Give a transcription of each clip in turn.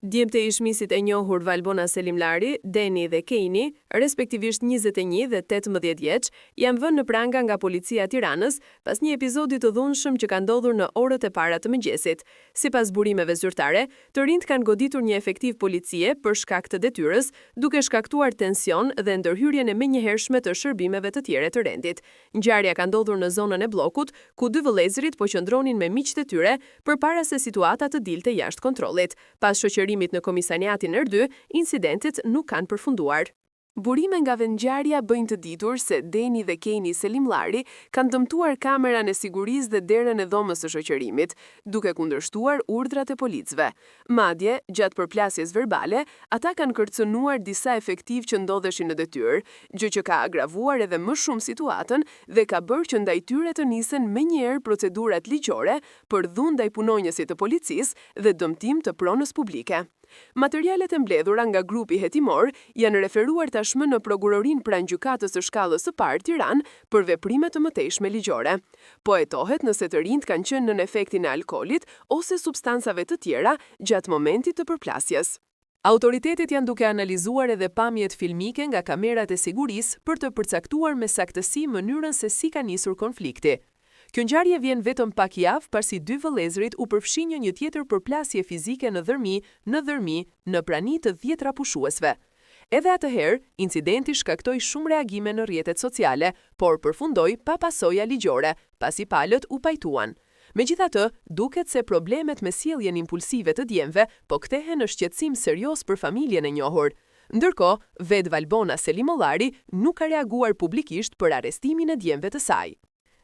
Djemtë e ishmisit e njohur Valbona Selimlari, Deni dhe Kejni, respektivisht 21 dhe 18 vjeç, janë vënë në pranga nga policia e Tiranës pas një epizodi të dhunshëm që ka ndodhur në orët e para të mëngjesit. Sipas burimeve zyrtare, të rinjt kanë goditur një efektiv policie për shkak të detyrës, duke shkaktuar tension dhe ndërhyrjen e menjëhershme të shërbimeve të tjere të rendit. Ngjarja ka ndodhur në zonën e bllokut, ku dy vëllezërit po qëndronin me miqtë e tyre përpara se situata të dilte jashtë kontrollit. Pas shoqërimit në komisariatin R2, incidentet nuk kanë përfunduar. Burime nga vendngjarja bëjnë të ditur se Deni dhe Kejni Selimlari kanë dëmtuar kameran e sigurisë dhe derën e dhomës së shoqërimit, duke kundërshtuar urdhrat e policëve. Madje, gjatë përplasjes verbale, ata kanë kërcënuar disa efektiv që ndodheshin në detyrë, gjë që ka agravuar edhe më shumë situatën dhe ka bërë që ndaj tyre të nisen menjëherë procedurat ligjore për dhunë ndaj punonjësit të policisë dhe dëmtim të pronës publike. Materialet e mbledhura nga grupi hetimor janë referuar tashmë në prokurorinë pranë gjykatës së shkallës së parë Tiranë për veprime të mëtejshme ligjore. Po hetohet nëse të rinjt kanë qenë nën efektin e alkoolit ose substancave të tjera gjatë momentit të përplasjes. Autoritetet janë duke analizuar edhe pamjet filmike nga kamerat e sigurisë për të përcaktuar me saktësi mënyrën se si ka nisur konflikti. Kjo ngjarje vjen vetëm pak javë pasi dy vëllezërit u përfshinjën një tjetër përplasje fizike në dhërmi në prani të 10 pushuesve. Edhe atëherë, incidenti shkaktoi shumë reagime në rrjetet sociale, por përfundoi pa pasoja ligjore, pasi palët u pajtuan. Megjithatë, duket se problemet me sjelljen impulsive të djemve po kthehen në shqetësim serioz për familjen e njohur. Ndërkohë, vetë Valbona Selimlari nuk ka reaguar publikisht për arrestimin e djemve të saj.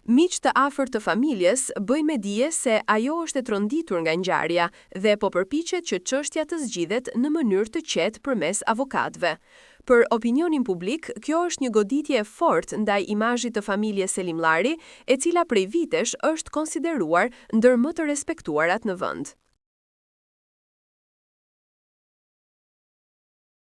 Miq të afërt të familjes bëjnë me dije se ajo është e tronditur nga ngjarja dhe po përpiqet që çështja të zgjidhet në mënyrë të qetë përmes avokatëve. Për opinionin publik, kjo është një goditje e fortë ndaj imazhit të familjes Selimlari, e cila prej vitesh është konsideruar ndër më të respektuarat në vend.